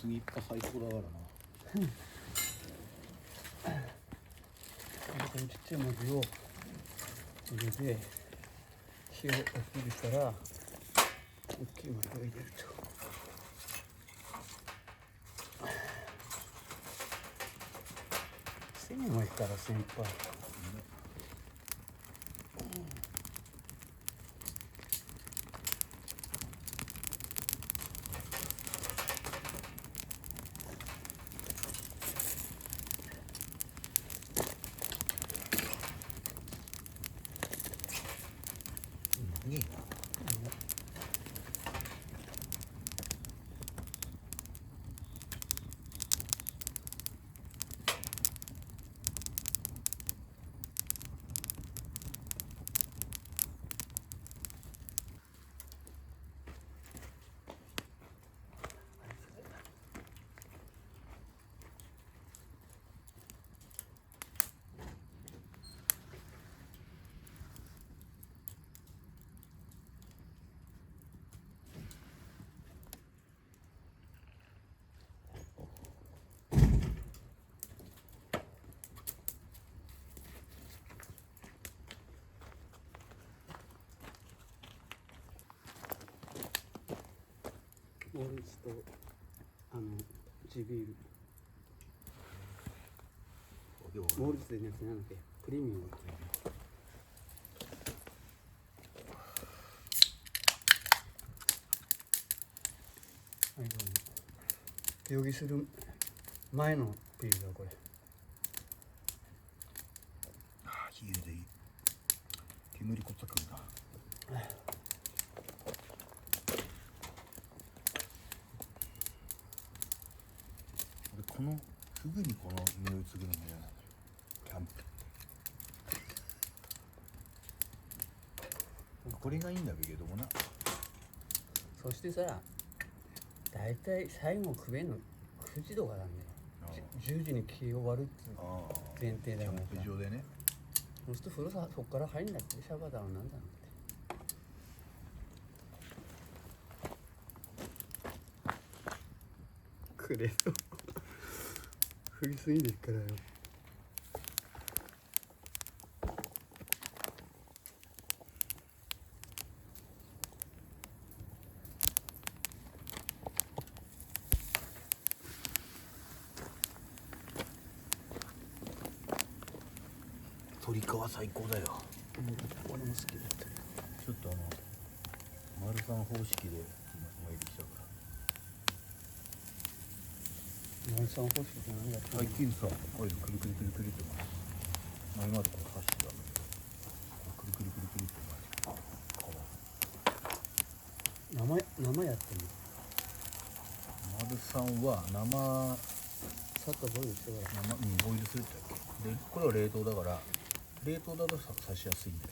杉いっぱい最高だからな。このちっちゃい文字を入れて火を起きるから大きい文字を入れると。1000円はいったら1000円いっぱい。いいな。モルツと地ビール。モルツでやつなんだっけ、プレミアム。はい、どうも。手泳ぎする前のビールだこれ。ああ、冷えでいい。煙こっちゃくるな。俺このフグにこの匂い継ぐのも嫌なんだよ。キャンプ。これがいいんだけどもな。そしてさ、だいたい最後食えんの9時とかなんだよ。10時に消え終わるっていう前提だからさ。キャンプ場でね。そうすると風呂さ、そっから入んなくてシャワーだろうなんだろうって。くれよ振りすぎですからよ。鶏皮最高だよ。俺も好きだった。ちょっと丸三方式で今入りしたか丸三方式って何やってら。んの？最近さ、これくるくるくるくるって前までこう刺してたんだけど、くるくるくるくるって生やってんの？丸三はさっとボイルしてからボイルするってだけで、これは冷凍だから冷凍だと刺しやすいんだよ。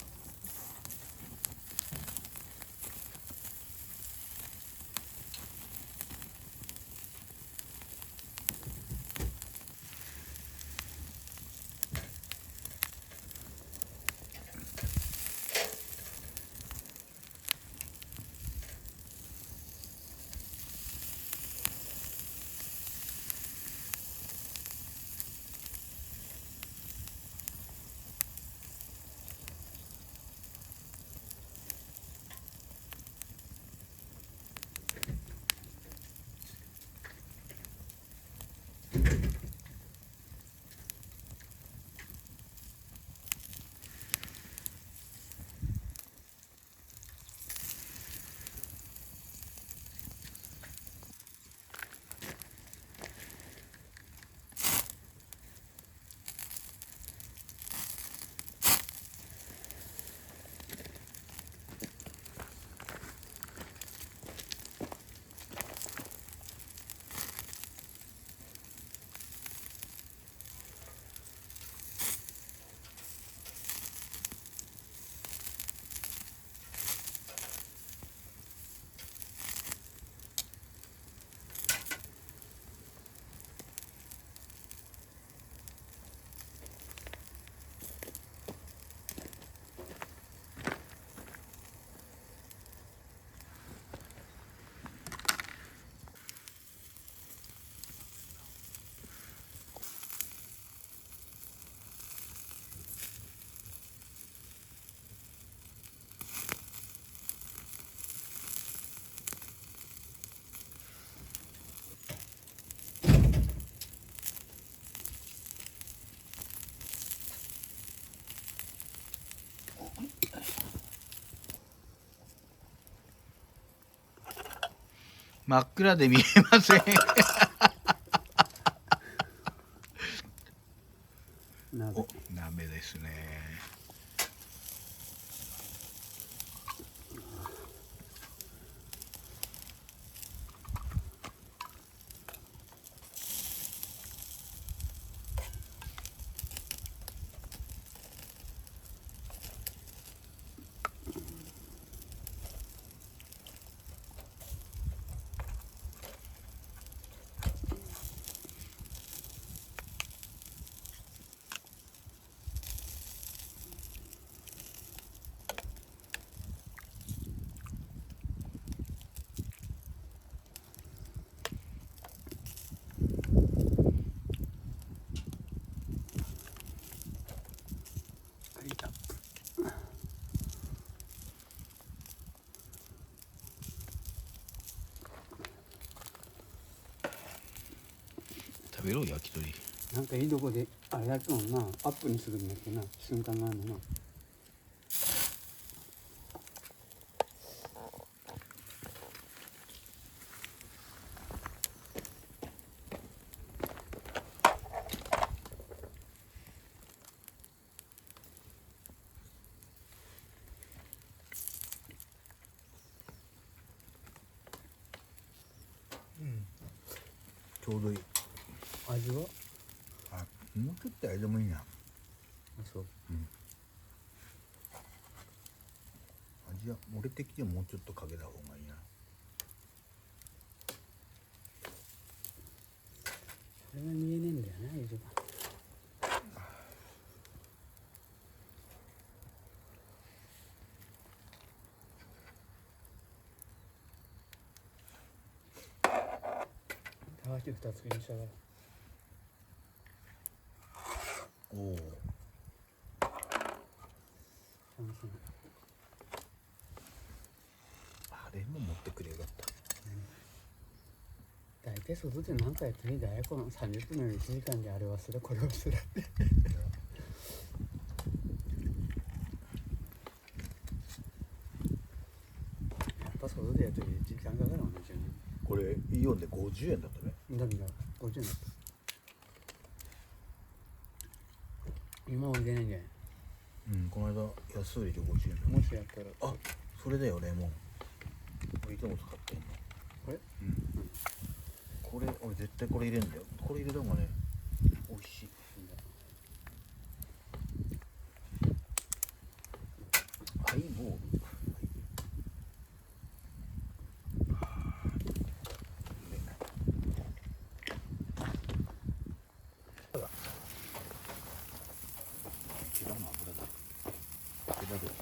真っ暗で見えません。鍋。お、鍋ですね。食べろ焼き鳥。なんかいいとこであれやつもんな、アップにするんだっけな、瞬間があるのな。ちょうどいい。味は？あ、もうちょっとあれでもいいな。あ、そう。味は俺的にはもうちょっとかけた方がいいな。それが見えねえんだよな、ゆずが。たわし2つにしたがる。おお。あれも持ってくれよかった。大体外で何かやってみたらこの30分の1時間であれはするこれはするってやっぱ外でやって時間かかるもんね。これイオンで50円だったね。だから50円だった。今は出ないんじゃない？うん、この間安売りで50円だ。もしやったらあ、それだよレモン。これいつも使ってんの。これ？うん。これ俺絶対これ入れんだよ。これ入れた方がね、美味しい。ハイボール。一番の油だ。油で皮の。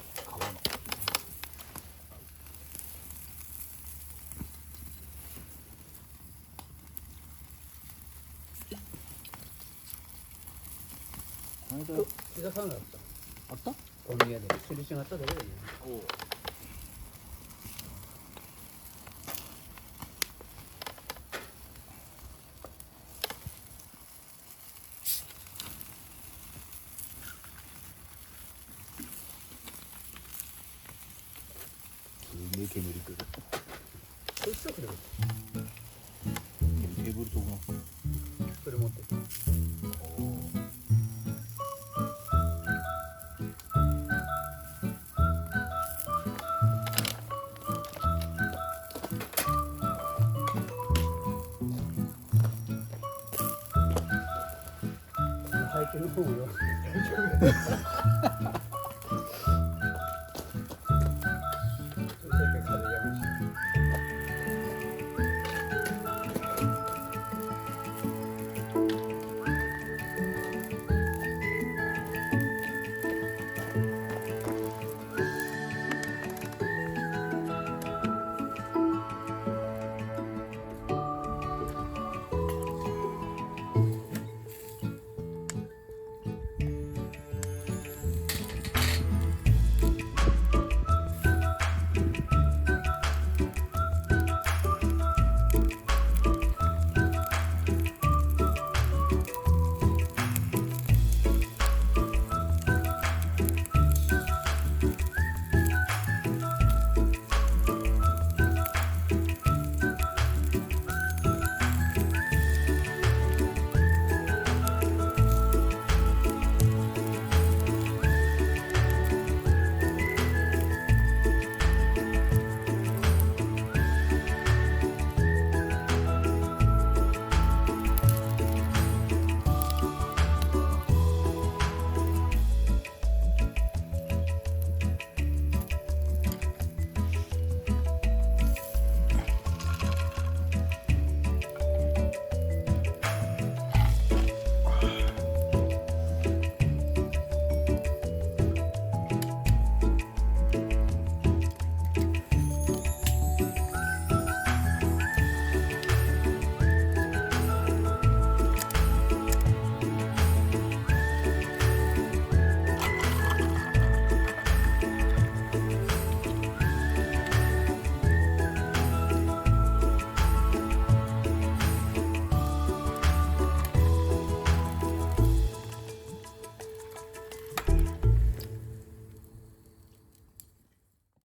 この間ピザサンドあった。あった？お土産ですれ違っただけだよね。おお。すげえ煙くる。こいつはくれる。テーブルとこの。それ持ってる。おお。背景の方もよ。大丈夫。